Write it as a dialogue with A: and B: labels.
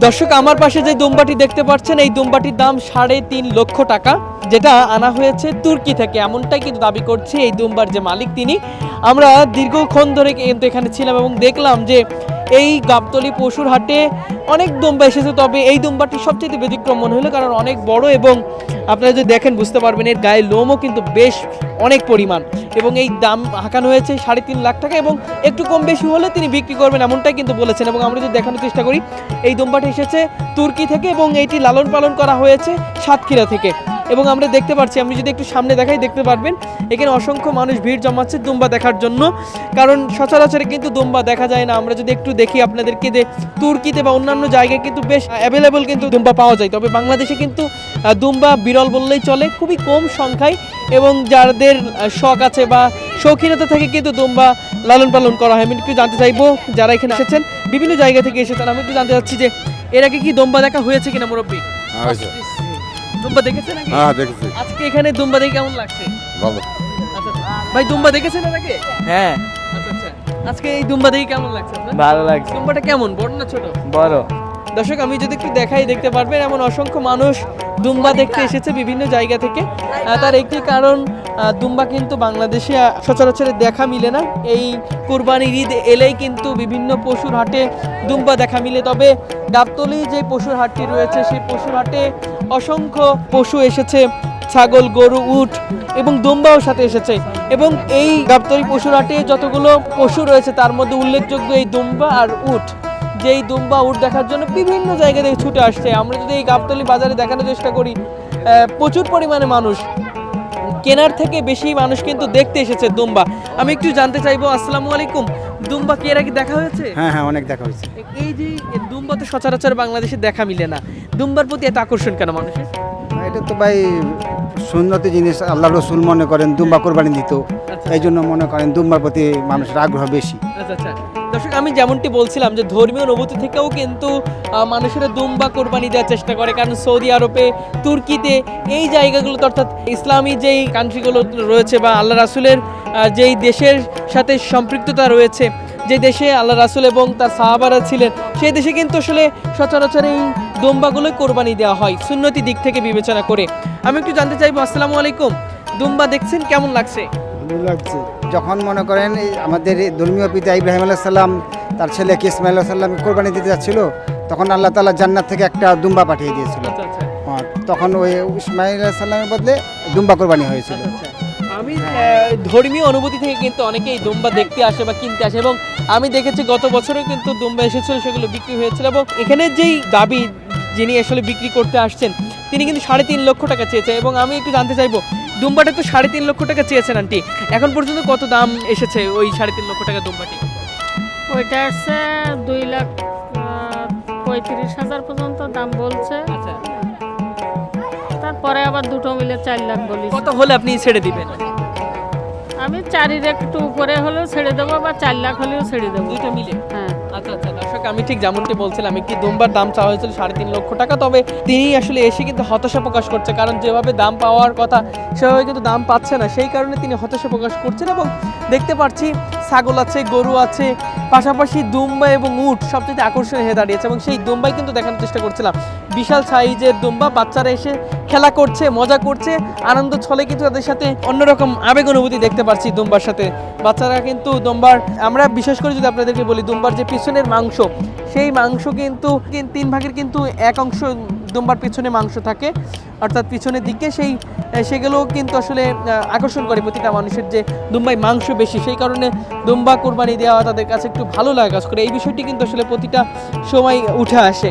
A: দর্শক, আমার পাশে যে দুম্বাটি দেখতে পাচ্ছেন, এই দুম্বাটির দাম 3.5 লক্ষ টাকা, যেটা আনা হয়েছে তুর্কি থেকে, এমনটাই কিন্তু দাবি করছে এই দুম্বার যে মালিক তিনি। আমরা দীর্ঘক্ষণ ধরে কিন্তু এখানে ছিলাম এবং দেখলাম যে এই গাবতলী পশুর হাটে অনেক দুম্বা এসেছে, তবে এই দুম্বাটি সবচেয়ে ব্যতিক্রম মনে হলো, কারণ অনেক বড় এবং আপনারা যদি দেখেন বুঝতে পারবেন এর গায়ে লোমও কিন্তু বেশ অনেক পরিমাণ, এবং এই দাম হাঁকানো হয়েছে 3.5 লাখ টাকা, এবং একটু কম বেশি হলে তিনি বিক্রি করবেন এমনটাই কিন্তু বলেছেন। এবং আমরা যদি দেখানোর চেষ্টা করি, এই দুম্বাটি এসেছে তুর্কি থেকে এবং এইটি লালন পালন করা হয়েছে সাতক্ষীরা থেকে। এবং আমরা দেখতে পাচ্ছি, আমি যদি একটু সামনে দেখাই দেখতে পারবেন এখানে অসংখ্য মানুষ ভিড় জমাচ্ছে দুম্বা দেখার জন্য, কারণ সচরাচর কিন্তু দুম্বা দেখা যায় না। আমরা যদি একটু দেখি আপনাদেরকে, যে তুর্কিতে বা অন্যান্য জায়গায় কিন্তু বেশ অ্যাভেলেবল কিন্তু দুম্বা পাওয়া যায়, তবে বাংলাদেশে কিন্তু দুম্বা বিরল বললেই চলে, খুবই কম সংখ্যায়, এবং যাদের শখ আছে বা শৌখিনতা থেকে কিন্তু দুম্বা লালন পালন করা হয়। আমি একটু জানতে চাইবো যারা এখানে এসেছেন, বিভিন্ন জায়গা থেকে এসেছেন, আমি একটু জানতে চাচ্ছি যে এর আগে কি দুম্বা দেখা হয়েছে কিনা মুরব্বী? দুম্বা দেখেছেন নাকি?
B: হ্যাঁ, দেখেছি।
A: আজকে এখানে দুম্বা দেখে কেমন লাগছে?
B: ভালো।
A: আচ্ছা, ভাই দুম্বা দেখেছেন এর আগে?
C: হ্যাঁ,
A: আচ্ছা, আজকে এই দুম্বা দেখে কেমন লাগছে আপনার?
C: ভালো লাগছে।
A: দুম্বাটা কেমন, বড় না ছোট?
C: বড়।
A: দর্শক, আমি যদি একটু দেখাই দেখতে পারবেন এমন অসংখ্য মানুষ দুম্বা দেখতে এসেছে বিভিন্ন জায়গা থেকে। তার একটি কারণ, দুম্বা কিন্তু বাংলাদেশে সচরাচর দেখা মিলে না। এই কুরবানির ঈদ এলেই কিন্তু বিভিন্ন পশুর হাটে দুম্বা দেখা মিলে, তবে গাবতলী যে পশুর হাটটি রয়েছে সেই পশুর হাটে অসংখ্য পশু এসেছে, ছাগল, গরু, উট এবং দুম্বাও সাথে এসেছে। এবং এই গাবতলী পশুর হাটে যতগুলো পশু রয়েছে তার মধ্যে উল্লেখযোগ্য এই দুম্বা আর উট, যেই দুম্বা উট দেখার জন্য বিভিন্ন জায়গা থেকে ছুটে আসছে। আমরা যদি এই গাবতলী বাজারে দেখানোর চেষ্টা করি, প্রচুর পরিমাণে মানুষ, কেনার থেকে বেশি মানুষ কিন্তু দেখতে এসেছে দুম্বা। আমি একটু জানতে চাইবো, আসসালামু আলাইকুম, দুম্বা কি এর আগে দেখা হয়েছে?
D: হ্যাঁ হ্যাঁ, অনেক দেখা হয়েছে।
A: এই যে দুম্বা তো সচরাচর বাংলাদেশে দেখা মিলে না, দুম্বার প্রতি এত আকর্ষণ কেন মানুষের?
D: এটা তো ভাই সুন্নতি জিনিস, আল্লাহ রসুল মনে করেন দুম্বা কোরবানি দিত, এই জন্য মনে করেন দুম্বার প্রতি মানুষের আগ্রহ বেশি।
A: আচ্ছা, দর্শক, আমি যেমনটি বলছিলাম যে ধর্মীয় অনুভূতি থেকেও কিন্তু মানুষেরা দুম্বা কোরবানি দেওয়ার চেষ্টা করে, কারণ সৌদি আরবে, তুর্কিতে, এই জায়গাগুলোতে, অর্থাৎ ইসলামী যেই কান্ট্রিগুলো রয়েছে বা আল্লাহ রাসুলের যেই দেশের সাথে সম্পৃক্ততা রয়েছে, যে দেশে আল্লাহ রাসুল এবং তার সাহাবারা ছিলেন, সেই দেশে কিন্তু আসলে সচরাচর এই দুম্বাগুলোই কোরবানি দেওয়া হয় সুন্নতি দিক থেকে বিবেচনা করে। আমি একটু জানতে চাইবো, আসসালামু আলাইকুম, দুম্বা দেখছেন, কেমন লাগছে?
D: ভালো লাগছে। যখন মনে করেন আমাদের ধর্মীয় পিতা ইব্রাহিম আলাইহিস সালাম তার ছেলেকে ইসমাইল আলাইহিস সালাম কোরবানি দিতে যাচ্ছিল, তখন আল্লাহ তাআলা জান্নাত থেকে একটা দুম্বা পাঠিয়ে দিয়েছিল।
A: আচ্ছা,
D: তখন ওই ইসমাইল আলাইহিস সালামের বদলে দুম্বা কোরবানি হয়েছিল।
A: আমি ধর্মীয় অনুভূতি থেকে কিন্তু অনেকেই দুম্বা দেখতে আসে বা কিনতে আসে, এবং আমি দেখেছি গত বছরও কিন্তু দুম্বা এসেছিল, সেগুলো বিক্রি হয়েছিল। এবং এখানে যেই দাবি, যিনি আসলে বিক্রি করতে আসছেন, তিনি কিন্তু 3.5 লক্ষ টাকা চেয়েছে। এবং আমি একটু জানতে চাইবো, দুম্বাটা তো 3.5 লক্ষ টাকা চেয়েছেন আন্টি, এখন পর্যন্ত কত দাম এসেছে ওই 3.5 লক্ষ টাকা দুম্বাটি?
E: ওইটা আসছে 2,35,000 পর্যন্ত দাম বলছে।
A: আচ্ছা,
E: তারপরে আবার দুটো মিলে 4 লাখ বলি।
A: কত হলে আপনি ছেড়ে দিবেন?
E: আমি 4 একটু উপরে হলেও ছেড়ে দেবো, বা 4 লাখ হলেও ছেড়ে দেবো।
A: দুইটা মিলে?
E: হ্যাঁ।
A: আচ্ছা, দর্শক, আমি ঠিক যেমনটি বলছিলাম, একটি দুম্বার দাম চাওয়া হয়েছিল 3.5 লক্ষ টাকা, তবে তিনি আসলে এসে কিন্তু হতাশা প্রকাশ করছে, কারণ যেভাবে দাম পাওয়ার কথা সেভাবে কিন্তু দাম পাচ্ছে না, সেই কারণে তিনি হতাশা প্রকাশ করছেন। এবং দেখতে পাচ্ছি ছাগল আছে, গরু আছে, পাশাপাশি দুম্বা এবং উট সবচেয়ে আকর্ষণীয় হয়ে দাঁড়িয়েছে, এবং সেই দুম্বাই কিন্তু দেখানোর চেষ্টা করছিলাম। বিশাল সাইজের দুম্বা, বাচ্চারা এসে খেলা করছে, মজা করছে, আনন্দ ছলে কিন্তু তাদের সাথে অন্যরকম আবেগ অনুভূতি দেখতে পাচ্ছি দুম্বার সাথে। বাচ্চারা কিন্তু দুম্বার, আমরা বিশেষ করে যদি আপনাদেরকে বলি, দুম্বার যে পিছনের মাংস, সেই মাংস কিন্তু 3 ভাগের কিন্তু 1 অংশ দুম্বার পিছনে মাংস থাকে, অর্থাৎ পিছনের দিকে, সেগুলো কিন্তু আসলে আকর্ষণ করে প্রতিটা মানুষের, যে দুম্বাই মাংস বেশি, সেই কারণে দুম্বা কোরবানি দেওয়া তাদের কাছে একটু ভালো লাগা কাজ করে। এই বিষয়টি কিন্তু আসলে প্রতিটা সময় উঠে আসে।